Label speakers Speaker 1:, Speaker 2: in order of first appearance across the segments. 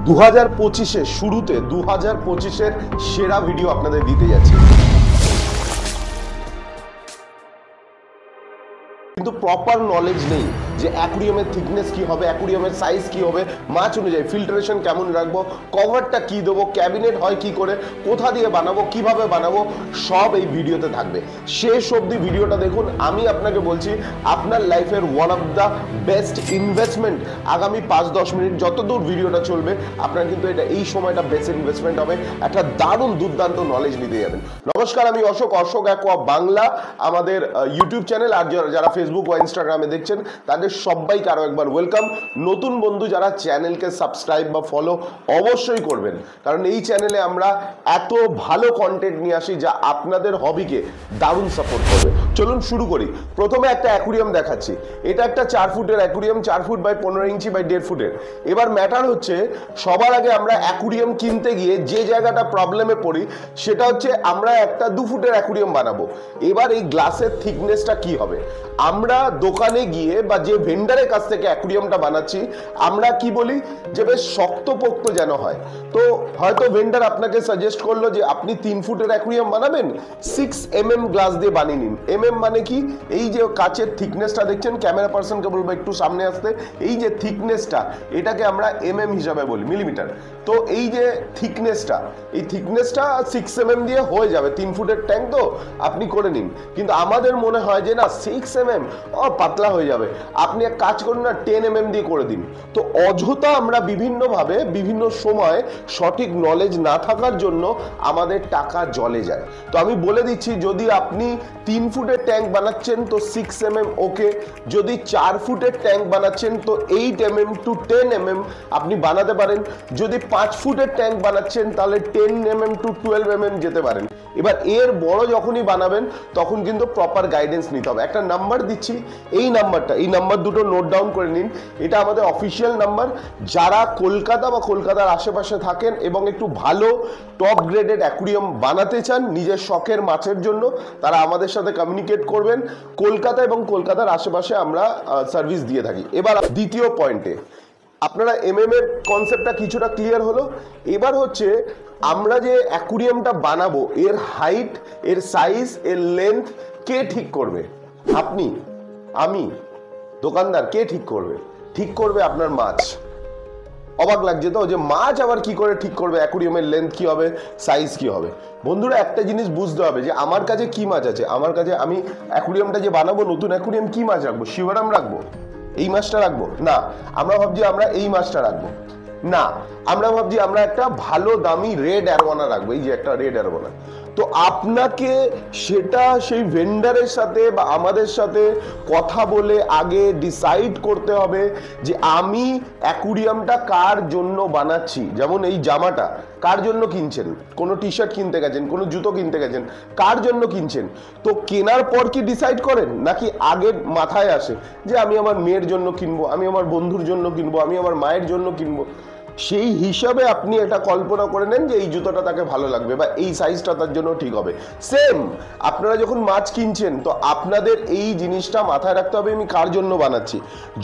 Speaker 1: 2025 শুরুতে 2025 সেরা ভিডিও আপনাদের দিতে যাচ্ছি, কিন্তু প্রপার নলেজ নেই যে অ্যাকুরিয়ামের থিকনেস কি হবে, অ্যাকুরিয়ামের সাইজ কি হবে, মাছ অনুযায়ী ফিল্টারেশন কেমন রাখবো, কভারটা কি দেবো, ক্যাবিনেট হয় কি করে, কোথা দিয়ে বানাবো, কিভাবে বানাবো, সব এই ভিডিওতে থাকবে। শেষ অবধি ভিডিওটা দেখুন। আমি আপনাকে বলছি আপনার লাইফের one of the best investment. আগামী 5-10 মিনিট যতদূর ভিডিওটা চলবে আপনার কিন্তু এই সময়টা বেস্ট ইনভেস্টমেন্ট হবে, একটা দারুণ দুর্দান্ত নলেজ নিতে যাবেন। নমস্কার, আমি অশোক অ্যাকোয়া বাংলা আমাদের ইউটিউব চ্যানেল, আর যারা ফেসবুক বা ইনস্টাগ্রামে দেখছেন তাদের সবাইকে আরো একবার ওয়েলকাম। নতুন বন্ধু যারা চ্যানেলকে সাবস্ক্রাইব বা ফলো অবশ্যই করবেন, কারণ এই চ্যানেলে আমরা এত ভালো কন্টেন্ট নিয়ে আসি যা আপনাদের হবিকে দারুণ সাপোর্ট করবে। চলুন শুরু করি। প্রথমে একটা অ্যাকুরিয়াম দেখাচ্ছি। এটা একটা 4 ফুটের aquarium, 4 foot by 15 inch by 1.5 ফুটের। এবার ম্যাটার হচ্ছে সবার আগে আমরা অ্যাকুরিয়াম কিনতে গিয়ে যে জায়গাটা প্রবলেমে পড়ি সেটা হচ্ছে আমরা একটা 2 ফুটের অ্যাকুরিয়াম বানাবো। এবার এই গ্লাসের থিকনেসটা কি হবে? আমরা দোকানে গিয়ে বা যে ভেন্ডারের কাছ থেকে অ্যাকুরিয়ামটা বানাচ্ছি আমরা কি বলি যে বেশ শক্তপোক্ত যেন হয়। তো হয়তো ভেন্ডার আপনাকে সাজেস্ট করলো যে আপনি 3 ফুটের অ্যাকুরিয়াম বানাবেন, 6 mm গ্লাস দিয়ে বানিয়ে নিন। মানে কি? এই যে কাচের থিকনেসটা দেখছেন, ক্যামেরা পার্সনকে বলবো একটু সামনে আসতে, এই যে থিকনেসটা এটাকে আমরা হিসাবে বলি, মিলিমিটার। তো এই যে থিকনেসটা, এই থিকনেসটা 6 mm দিয়ে হয়ে যাবে। 3 ফুটের ট্যাঙ্ক তো আপনি করে নিন। কিন্তু আমাদের মনে হয় যে না 6 mm পাতলা হয়ে যাবে, আপনি এক কাজ করুন না 10 mm দিয়ে করে দিন। তো অযথা আমরা বিভিন্নভাবে বিভিন্ন সময় সঠিক নলেজ না থাকার জন্য আমাদের টাকা জলে যায়। তো আমি বলে দিচ্ছি, যদি আপনি 3 ফুটের ট্যাঙ্ক বানাচ্ছেন তো 6 mm ওকে, যদি 4 ফুটের ট্যাঙ্ক বানাচ্ছেন তো 8 mm টু 10 mm আপনি বানাতে পারেন। যদি 5 ফুটের ট্যাঙ্ক বানাচ্ছেন তাহলে 10 mm টু 12 mm যেতে পারেন। এবার এর বড় যখনই বানাবেন তখন কিন্তু প্রপার গাইডেন্স নিতে হবে। একটা নাম্বার দিচ্ছি, এই নাম্বার দুটো নোট ডাউন করে নিন। এটা আমাদের অফিসিয়াল নাম্বার। যারা কলকাতা বা কলকাতার আশেপাশে থাকেন এবং একটু ভালো টপ গ্রেডেড অ্যাকুরিয়াম বানাতে চান নিজের শখের মাছের জন্য, তারা আমাদের সাথে কমিউনিকেট করবেন। কলকাতা এবং কলকাতার আশেপাশে আমরা সার্ভিস দিয়ে থাকি। এবার দ্বিতীয় পয়েন্টে আপনারা এর কনসেপ্টটা কিছুটা ক্লিয়ার হলো। এবার হচ্ছে আমরা যে অ্যাকুরিয়ামটা বানাবো এর হাইট, এর সাইজ, এর লেন্থ কে ঠিক করবে? আপনি, আমি, দোকানদার? কে ঠিক করবে? ঠিক করবে আপনার মাছ। অবাক লাগছে তো যে মাছ আবার কি করে ঠিক করবে অ্যাকুরিয়ামের লেন্থ কি হবে, সাইজ কি হবে? বন্ধুরা একটা জিনিস বুঝতে হবে যে আমার কাছে কি মাছ আছে। আমার কাছে আমি অ্যাকুরিয়ামটা যে বানাবো, নতুন অ্যাকুরিয়াম, কি মাছ রাখবো? শিবরাম রাখবো? এই মাছটা রাখবো না। আমরা ভাবছি আমরা এই মাছটা রাখবো না, আমরা ভাবছি আমরা একটা ভালো দামি রেড অ্যারোয়ানা রাখবো, এই যে একটা রেড অ্যারোয়ানা। তো আপনাকে সেটা সেই ভেন্ডারের সাথে বা আমাদের সাথে কথা বলে আগে ডিসাইড করতে হবে যে আমি অ্যাকুরিয়ামটা কার জন্য বানাচ্ছি। যেমন এই জামাটা কার জন্য কিনছেন? কোনো টি শার্ট কিনতে গেছেন, কোনো জুতো কিনতে গেছেন, কার জন্য কিনছেন? তো কেনার পর কি ডিসাইড করেন, নাকি আগে মাথায় আসে যে আমি আমার মেয়ের জন্য কিনবো, আমি আমার বন্ধুর জন্য কিনবো, আমি আমার মায়ের জন্য কিনবো? সেই হিসাবে আপনি এটা কল্পনা করে নেন যে এই জুতোটা তাকে ভালো লাগবে বা এই সাইজটা তার জন্য ঠিক হবে। সেম আপনারা যখন মাছ কিনছেন তো আপনাদের এই জিনিসটা মাথায় রাখতে হবে আমি কার জন্য বানাচ্ছি।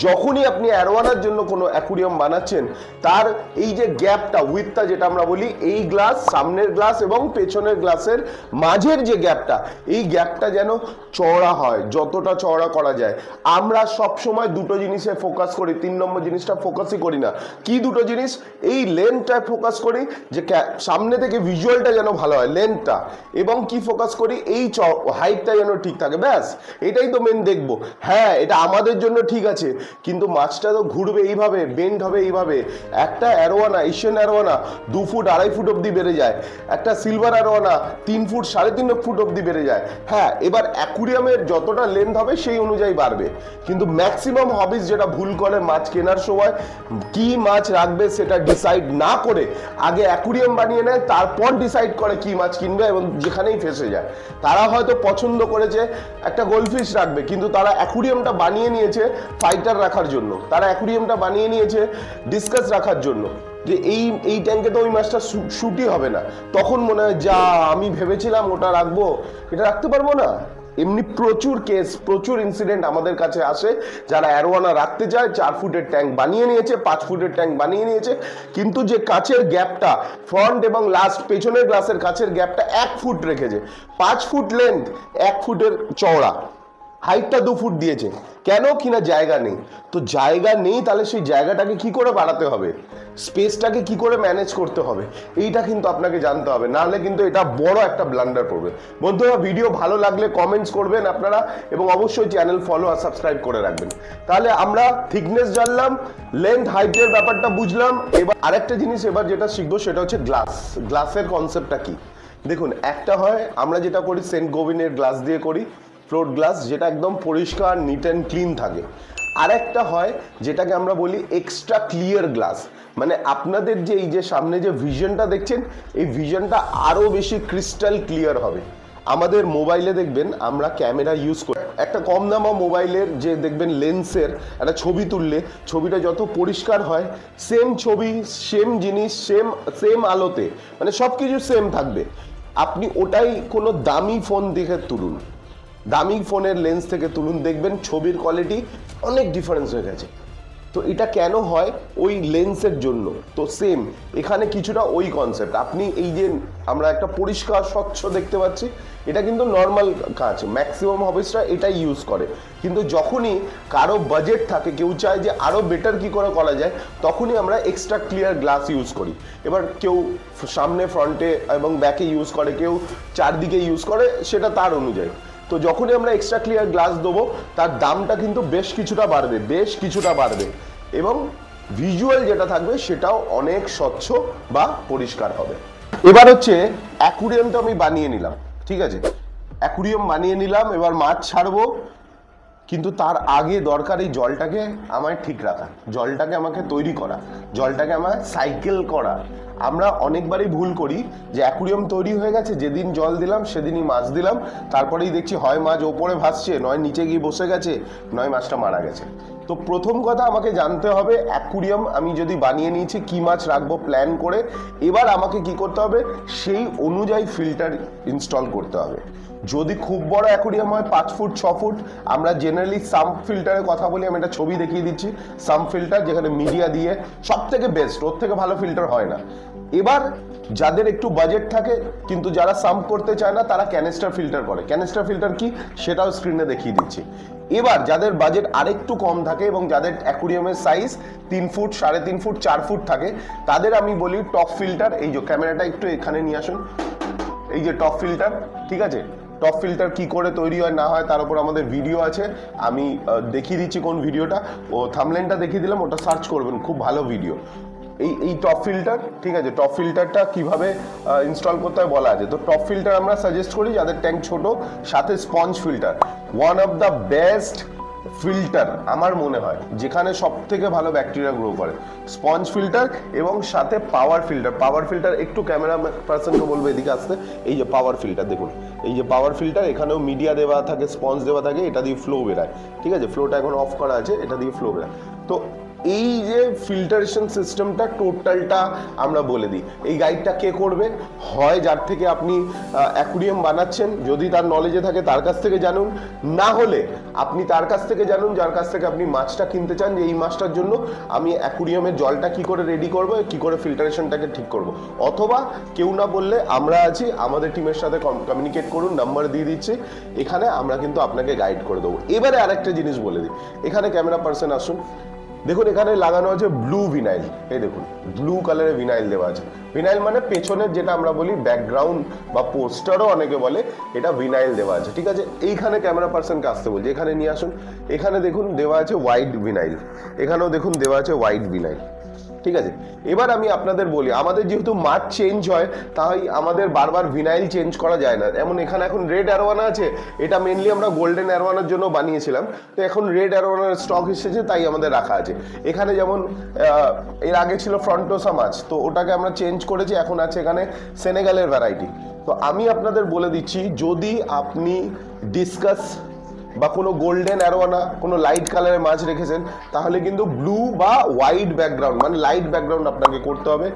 Speaker 1: যখনই আপনি অ্যারোয়ানার জন্য কোনো অ্যাকুরিয়াম বানাচ্ছেন তার এই যে গ্যাপটা, উইথটা যেটা আমরা বলি, এই গ্লাস, সামনের গ্লাস এবং পেছনের গ্লাসের মাঝের যে গ্যাপটা, এই গ্যাপটা যেন চওড়া হয়, যতটা চওড়া করা যায়। আমরা সব সময় দুটো জিনিসে ফোকাস করি, 3 নম্বর জিনিসটা ফোকাসই করি না। কি দুটো জিনিস? এই লেন্থটায় ফোকাস করি যে সামনে থেকে ভিজুয়ালটা যেন ভালো হয়, লেন্থটা, এবং কি ফোকাস করি এই হাইটটা যেন ঠিক থাকে। ব্যাস এটাই তো মেন দেখবো। হ্যাঁ, এটা আমাদের জন্য ঠিক আছে, কিন্তু মাছটা তো ঘুরবে এইভাবে, বেন্ড হবে এইভাবে। একটা arowana, Asian arowana 2 foot 2.5 foot অব্দি বেড়ে যায়, একটা সিলভার অ্যারোয়ানা 3 ফুট 3.5 ফুট অব্দি বেড়ে যায়। হ্যাঁ, এবার অ্যাকুরিয়ামের যতটা লেন্থ হবে সেই অনুযায়ী বাড়বে। কিন্তু ম্যাক্সিমাম হবিস যেটা ভুল করে মাছ কেনার সময়, কি মাছ রাখবে সেটা ডিসাইড না করে আগে অ্যাকুরিয়াম বানিয়ে নেয়, তারপর ডিসাইড করে কি মাছ কিনবে এবং যেখানেই ফেসে যায়। তারা হয়তো পছন্দ করেছে একটা গোল্ডফিশ রাখবে, কিন্তু তারা অ্যাকুরিয়ামটা বানিয়ে নিয়েছে ফাইটার রাখার জন্য, তারা অ্যাকুরিয়ামটা বানিয়ে নিয়েছে ডিসকাস রাখার জন্য, যে এই ট্যাঙ্কে তো ওই মাছটা শুটই হবে না। তখন মনে হয় যা আমি ভেবেছিলাম ওটা রাখবো, এটা রাখতে পারবো না। এমনি প্রচুর কেস, প্রচুর ইনসিডেন্ট আমাদের কাছে আসে, যারা অ্যারোয়ানা রাখতে চায়, 4 ফুটের ট্যাঙ্ক বানিয়ে নিয়েছে, 5 ফুটের ট্যাঙ্ক বানিয়ে নিয়েছে, কিন্তু যে কাচের গ্যাপটা ফ্রন্ট এবং লাস্ট পেছনের গ্লাসের কাচের গ্যাপটা 1 ফুট রেখেছে, 5 ফুট লেন্থ, 1 ফুটের চওড়া, হাইটটা 2 ফুট দিয়েছে, কেন কিনা জায়গা নেই। তো জায়গা নেই, তাহলে সেই জায়গাটাকে কি করে বাড়াতে হবে, স্পেসটাকে কি করে ম্যানেজ করতে হবে, এইটা কিন্তু আপনাকে জানতে হবে, নাহলে কিন্তু এটা বড় একটা ব্লান্ডার পড়বে। বন্ধুরা, ভিডিও ভালো লাগলে কমেন্টস করবেন আপনারা, এবং অবশ্যই চ্যানেল ফলো আর সাবস্ক্রাইব করে রাখবেন। তাহলে আমরা থিকনেস জানলাম, লেন্থ হাইটের ব্যাপারটা বুঝলাম। এবার আরেকটা জিনিস এবার যেটা শিখবো সেটা হচ্ছে গ্লাসের কনসেপ্টটা কি। দেখুন, একটা হয় আমরা যেটা করি সেন্ট গোবিনের গ্লাস দিয়ে করি, ফ্লোট গ্লাস, যেটা একদম পরিষ্কার নিট অ্যান্ড ক্লিন থাকে। আরেকটা হয় যেটাকে আমরা বলি এক্সট্রা ক্লিয়ার গ্লাস, মানে আপনাদের যে এই যে সামনে যে ভিশনটা দেখছেন, এই ভিশনটা আরো বেশি ক্রিস্টাল ক্লিয়ার হবে। আমাদের মোবাইলে দেখবেন আমরা ক্যামেরা ইউজ করি, একটা কম দামা মোবাইলের যে দেখবেন লেন্সের একটা ছবি তুললে ছবিটা যত পরিষ্কার হয়, সেম ছবি, সেম জিনিস, সেম আলোতে, মানে সব কিছু সেম থাকবে। আপনি ওটাই কোনো দামি ফোন দেখে তুলুন, দামি ফোনের লেন্স থেকে তুলুন, দেখবেন ছবির কোয়ালিটি অনেক ডিফারেন্স হয়ে গেছে। তো এটা কেন হয়, ওই লেন্সের জন্য। তো সেম এখানে কিছুটা ওই কনসেপ্ট। আপনি এই যে আমরা একটা পরিষ্কার স্বচ্ছ দেখতে পাচ্ছি, এটা কিন্তু নর্মাল কাঁচ, ম্যাক্সিমাম হবিসরা এটাই ইউজ করে। কিন্তু যখনই কারো বাজেট থাকে, কেউ চায় যে আরও বেটার কি করে করা যায়, তখনই আমরা এক্সট্রা ক্লিয়ার গ্লাস ইউজ করি। এবার কেউ সামনে, ফ্রন্টে এবং ব্যাকে ইউজ করে, কেউ চারদিকে ইউজ করে, সেটা তার অনুযায়ী। তো যখনই আমরা এক্সট্রা ক্লিয়ার গ্লাস দেবো, তার দামটা কিন্তু বেশ কিছুটা বাড়বে, এবং ভিজুয়াল যেটা থাকবে সেটাও অনেক স্বচ্ছ বা পরিষ্কার হবে। এবার হচ্ছে অ্যাকুরিয়ামটা আমি বানিয়ে নিলাম, ঠিক আছে, অ্যাকুরিয়াম বানিয়ে নিলাম, এবার মাছ ছাড়বো। কিন্তু তার আগে দরকার এই জলটাকে আমায় ঠিক রাখা, জলটাকে আমাকে তৈরি করা, জলটাকে আমায় সাইকেল করা। আমরা অনেকবারই ভুল করি যে অ্যাকুরিয়াম তৈরি হয়ে গেছে, যেদিন জল দিলাম সেদিনই মাছ দিলাম, তারপরেই দেখছি হয় মাছ ওপরে ভাসছে, নয় নিচে গিয়ে বসে গেছে, নয় মাছটা মারা গেছে। তো প্রথম কথা আমাকে জানতে হবে অ্যাকুরিয়াম আমি যদি বানিয়ে নিয়েছি, কি মাছ রাখবো প্ল্যান করে, এবার আমাকে কি করতে হবে, সেই অনুযায়ী ফিল্টার ইনস্টল করতে হবে। যদি খুব বড় অ্যাকুরিয়াম হয় 5 ফুট 6 ফুট, আমরা জেনারেলি সাম্প ফিল্টারের কথা বলি, আমি একটা ছবি দেখিয়ে দিচ্ছি, সাম্প ফিল্টার, যেখানে মিডিয়া দিয়ে সব থেকে বেস্ট, ওর থেকে ভালো ফিল্টার হয় না। এবার যাদের একটু বাজেট থাকে কিন্তু যারা সাম্প করতে চায় না, তারা ক্যানিস্টার ফিল্টার করে। ক্যানিস্টার ফিল্টার কি সেটাও স্ক্রিনে দেখিয়ে দিচ্ছি। এবার যাদের বাজেট আরেকটু কম থাকে এবং যাদের অ্যাকুরিয়ামের সাইজ 3 ফুট, 3.5 ফুট, 4 ফুট থাকে, তাদের আমি বলি টপ ফিল্টার। এই যে ক্যামেরাটা একটু এখানে নিয়ে আসুন, এই যে টপ ফিল্টার, ঠিক আছে। টপ ফিল্টার কি করে তৈরি হয় না হয় তার উপর আমাদের ভিডিও আছে, আমি দেখিয়ে দিচ্ছি কোন ভিডিওটা, ও থাম্বনেলটা দেখিয়ে দিলাম, ওটা সার্চ করবেন, খুব ভালো ভিডিও। এই টপ ফিল্টার, ঠিক আছে, টপ ফিল্টারটা কিভাবে ইনস্টল করতে হয় বলা আছে। তো টপ ফিল্টার আমরা সাজেস্ট করি যাদের ট্যাঙ্ক ছোট, সাথে sponge filter, one of the best filter আমার মনে হয়, যেখানে সব থেকে ভালো ব্যাকটেরিয়া গ্রো করে, স্পঞ্জ ফিল্টার, এবং সাথে পাওয়ার ফিল্টার। পাওয়ার ফিল্টার একটু ক্যামেরা পার্সনকে বলবো এদিকে আসতে, এই যে পাওয়ার ফিল্টার দেখুন, এই যে পাওয়ার ফিল্টার, এখানেও মিডিয়া দেওয়া থাকে, স্পঞ্জ দেওয়া থাকে, এটা দিয়ে ফ্লো বেরায়, ঠিক আছে, ফ্লোটা এখন অফ করা আছে, এটা দিয়ে ফ্লো বেরায়। তো এই যে ফিল্টারেশন সিস্টেমটা টোটালটা আমরা বলে দিই। এই গাইডটা কে করবে, হয় যার থেকে আপনি অ্যাকুরিয়াম বানাচ্ছেন, যদি তার নলেজে থাকে তার কাছ থেকে জানুন, না হলে আপনি তার কাছ থেকে জানুন যার কাছ থেকে আপনি মাছটা কিনতে চান, যে এই মাছটার জন্য আমি অ্যাকুরিয়ামের জলটা কি করে রেডি করবো, কি করে ফিল্টারেশনটাকে ঠিক করব। অথবা কেউ না বললে আমরা আছি, আমাদের টিমের সাথে কমিউনিকেট করুন, নাম্বার দিয়ে দিচ্ছি, এখানে আমরা কিন্তু আপনাকে গাইড করে দেবো। এবারে আরেকটা জিনিস বলে দিই, এখানে ক্যামেরা পার্সন আসুন, দেখুন এখানে লাগানো আছে ব্লু ভিনাইল, এই দেখুন ব্লু কালারের ভিনাইল দেওয়া আছে। ভিনাইল মানে পেছনের যেটা আমরা বলি ব্যাকগ্রাউন্ড বা পোস্টারও অনেকে বলে, এটা ভিনাইল দেওয়া আছে, ঠিক আছে। এইখানে ক্যামেরা পার্সনকে আসতে বলছি, এখানে নিয়ে আসুন, এখানে দেখুন দেওয়া আছে হোয়াইট ভিনাইল, এখানেও দেখুন দেওয়া আছে হোয়াইট ভিনাইল, ঠিক আছে। এবার আমি আপনাদের বলি, আমাদের যেহেতু মাছ চেঞ্জ হয়, তাই আমাদের বারবার ভিনাইল চেঞ্জ করা যায় না। যেমন এখানে এখন রেড অ্যারোয়ানা আছে, এটা মেনলি আমরা গোল্ডেন অ্যারোয়ানার জন্য বানিয়েছিলাম, তো এখন রেড অ্যারোয়ানার স্টক এসেছে তাই আমাদের রাখা আছে। এখানে যেমন এর আগে ছিল ফ্রন্টোসা মাছ, তো ওটাকে আমরা চেঞ্জ করেছি, এখন আছে এখানে সেনেগালের ভ্যারাইটি। তো আমি আপনাদের বলে দিচ্ছি, যদি আপনি ডিসকাস বা কোনো গোল্ডেন অ্যারোয়ানা, কোনো লাইট কালারের মাছ রেখেছেন, তাহলে কিন্তু ব্লু বা হোয়াইট ব্যাকগ্রাউন্ড, মানে লাইট ব্যাকগ্রাউন্ড আপনাকে করতে হবে।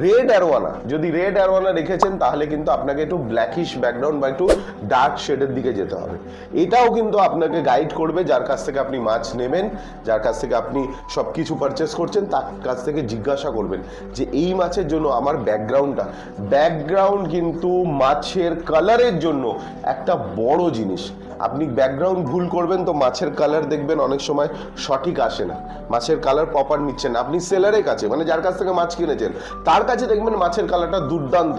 Speaker 1: রেড অ্যারোয়ানা, যদি রেড অ্যারোয়ানা রেখেছেন তাহলে কিন্তু আপনাকে একটু ব্ল্যাকিশ ব্যাকগ্রাউন্ড বা একটু ডার্ক শেডের দিকে যেতে হবে। এটাও কিন্তু আপনাকে গাইড করবে, যার কাছ থেকে আপনি মাছ নেবেন, যার কাছ থেকে আপনি সবকিছু পারচেস করছেন, তার কাছ থেকে জিজ্ঞাসা করবেন যে এই মাছের জন্য আমার ব্যাকগ্রাউন্ড কিন্তু মাছের কালারের জন্য একটা বড় জিনিস। আপনি ব্যাকগ্রাউন্ড ভুল করবেন তো মাছের কালার দেখবেন অনেক সময় সঠিক আসে না, মাছের কালার প্রপার নিচ্ছেন না। আপনি সেলারের কাছে, মানে যার কাছ থেকে মাছ কিনেছেন, তার কাছে দেখবেন মাছের কালারটা দুর্দান্ত,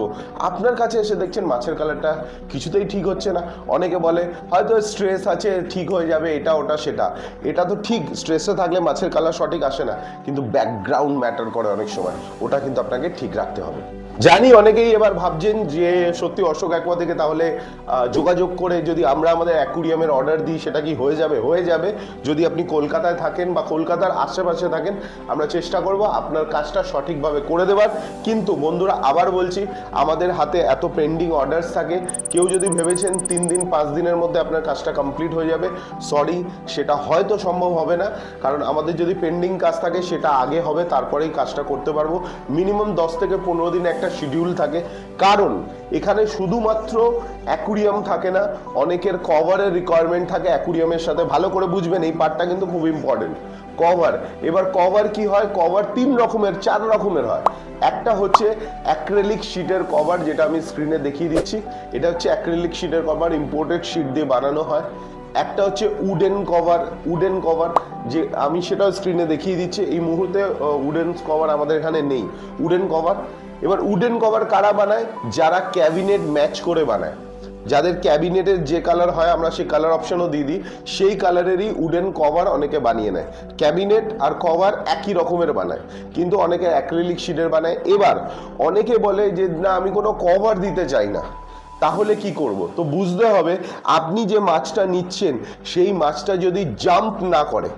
Speaker 1: আপনার কাছে এসে দেখছেন মাছের কালারটা কিছুতেই ঠিক হচ্ছে না। অনেকে বলে হয়তো স্ট্রেস আছে, ঠিক হয়ে যাবে, এটা ওটা সেটা। এটা তো ঠিক, স্ট্রেসে থাকলে মাছের কালার সঠিক আসে না, কিন্তু ব্যাকগ্রাউন্ড ম্যাটার করে অনেক সময়, ওটা কিন্তু আপনাকে ঠিক রাখতে হবে। জানি অনেকেই এবার ভাবছেন যে সত্যি অশোক অ্যাকোয়া থেকে তাহলে যোগাযোগ করে যদি আমরা আমাদের অ্যাকুরিয়ামের অর্ডার দিই সেটা কি হয়ে যাবে? হয়ে যাবে, যদি আপনি কলকাতায় থাকেন বা কলকাতার আশেপাশে থাকেন। আমরা চেষ্টা করব আপনার কাজটা সঠিকভাবে করে দেওয়ার। কিন্তু বন্ধুরা আবার বলছি, আমাদের হাতে এত পেন্ডিং অর্ডারস থাকে, কেউ যদি ভেবেছেন 3 দিন 5 দিনের মধ্যে আপনার কাজটা কমপ্লিট হয়ে যাবে, সরি, সেটা হয়তো সম্ভব হবে না। কারণ আমাদের যদি পেন্ডিং কাজ থাকে সেটা আগে হবে, তারপরেই কাজটা করতে পারবো। মিনিমাম 10 থেকে 15 দিন একটা শিডিউল থাকে, কারণ এখানে শুধুমাত্র অ্যাকুরিয়াম থাকে না, অনেকের কভারের রিকোয়ারমেন্ট থাকে অ্যাকুরিয়ামের সাথে। ভালো করে বুঝবেন, এই পার্টটা কিন্তু খুব ইম্পর্টেন্ট। কভার, এবার কভার কি হয়? কভার 4 রকমের হয়। একটা হচ্ছে অ্যাক্রিলিক শীটের কভার, যেটা আমি স্ক্রিনে দেখিয়ে দিচ্ছি। এটা হচ্ছে অ্যাক্রিলিক শীটের কভার, ইম্পোর্টেড শীট দিয়ে বানানো হয়। একটা হচ্ছে উডেন কভার, যে আমি সেটাও স্ক্রিনে দেখিয়ে দিচ্ছি। এই মুহূর্তে উডেন কভার আমাদের এখানে নেই, উডেন কভার। এবার উডেন কভার কারা বানায়? যারা ক্যাবিনেট ম্যাচ করে বানায়, যাদের ক্যাবিনেটের যে কালার হয় আমরা সেই কালার অপশনও দিয়ে দিই, সেই কালারেরই উডেন কভার অনেকে বানিয়ে নেয়। ক্যাবিনেট আর কভার একই রকমের বানায়, কিন্তু অনেকে অ্যাক্রিলিক শীটের বানায়। এবার অনেকে বলে যে না, আমি কোনো কভার দিতে চাই না, তাহলে কি করব? তো বুঝতে হবে, আপনি যে মাছটা নিচ্ছেন সেই মাছটা যদি জাম্প না করে,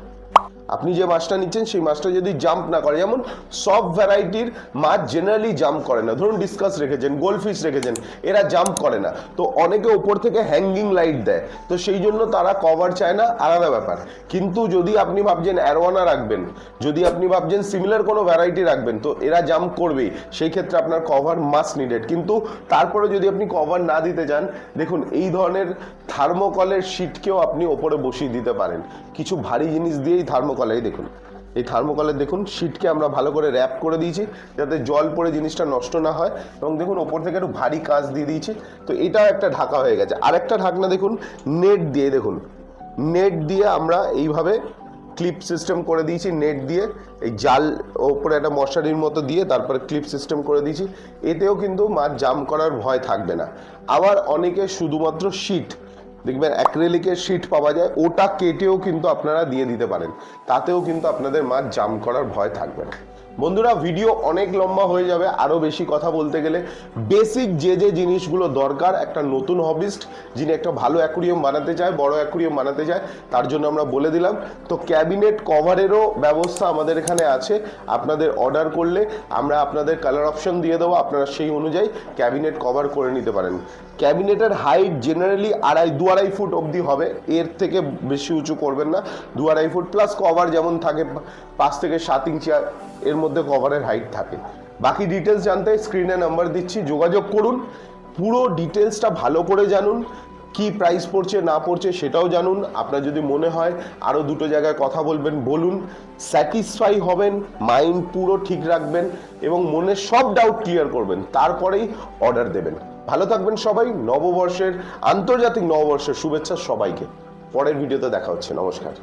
Speaker 1: আপনি যে মাছটা নিচ্ছেন সেই মাছটা যদি জাম্প না করে, যেমন সব ভ্যারাইটির মাছ জেনারেলি জাম্প করে না। ধরুন ডিসকাস রেখেছেন, গোল্ডফিশ রেখেছেন, এরা জাম্প করে না। তো অনেকে উপর থেকে হ্যাঙ্গিং লাইট দেয়, তো সেই জন্য তারা কভার চায় না, আলাদা ব্যাপার। কিন্তু যদি আপনি ভাবছেন অ্যারোয়ানা রাখবেন, যদি আপনি ভাবছেন সিমিলার কোনো ভ্যারাইটি রাখবেন, তো এরা জাম্প করবেই, সেই ক্ষেত্রে আপনার কভার মাস্ট নিডেড। কিন্তু তারপরে যদি আপনি কভার না দিতে চান, দেখুন এই ধরনের থার্মোকলের শীটকেও আপনি ওপরে বসিয়ে দিতে পারেন। কিছু ভারী জিনিস দিয়েই থার্মোকলেই দেখুন, এই থার্মোকলের দেখুন শীটকে আমরা ভালো করে র্যাপ করে দিয়েছি যাতে জল পড়ে জিনিসটা নষ্ট না হয়, এবং দেখুন ওপর থেকে একটু ভারী কাঁচ দিয়ে দিয়েছি। তো এটাও একটা ঢাকা হয়ে গেছে। আরেকটা ঢাকনা দেখুন নেট দিয়ে, দেখুন নেট দিয়ে আমরা এইভাবে ক্লিপ সিস্টেম করে দিয়েছি, নেট দিয়ে এই জাল ওপরে একটা মশারির মতো দিয়ে তারপরে ক্লিপ সিস্টেম করে দিয়েছি। এতেও কিন্তু মাছ জাম্প করার ভয় থাকবে না। আবার অনেকে শুধুমাত্র শীট, দেখবেন অ্যাক্রিলিকের শীট পাওয়া যায়, ওটা কেটেও কিন্তু আপনারা দিয়ে দিতে পারেন, তাতেও কিন্তু আপনাদের মাছ জাম্প করার ভয় থাকবে না। বন্ধুরা ভিডিও অনেক লম্বা হয়ে যাবে, আরও বেশি কথা বলতে গেলে। বেসিক যে যে জিনিসগুলো দরকার একটা নতুন হবিস্ট যিনি একটা ভালো অ্যাকুরিয়াম বানাতে চায়, বড় অ্যাকুরিয়াম বানাতে চায়, তার জন্য আমরা বলে দিলাম। তো ক্যাবিনেট কভারেরও ব্যবস্থা আমাদের এখানে আছে, আপনাদের অর্ডার করলে আমরা আপনাদের কালার অপশন দিয়ে দেবো, আপনারা সেই অনুযায়ী ক্যাবিনেট কভার করে নিতে পারেন। ক্যাবিনেটের হাইট জেনারেলি 2.5 ফুট অবধি হবে, এর থেকে বেশি উঁচু করবেন না। 2.5 ফুট প্লাস কভার যেমন থাকে 5 থেকে 7 ইঞ্চি, এর মধ্যে কভারের হাইট থাকে। বাকি ডিটেলস জানতে স্ক্রিনে নাম্বার দিচ্ছি, যোগাযোগ করুন। পুরো ডিটেলসটা ভালো করে জানুন, কি প্রাইস পড়ছে না পড়ছে সেটাও জানুন। আপনার যদি মনে হয় আরও 2টো জায়গায় কথা বলবেন, বলুন। স্যাটিসফাই হবেন, মাইন্ড পুরো ঠিক রাখবেন এবং মনের সব ডাউট ক্লিয়ার করবেন, তারপরেই অর্ডার দেবেন। ভালো থাকবেন সবাই। নববর্ষের, আন্তর্জাতিক নববর্ষের শুভেচ্ছা সবাইকে। পরের ভিডিওতে দেখা হচ্ছে। নমস্কার।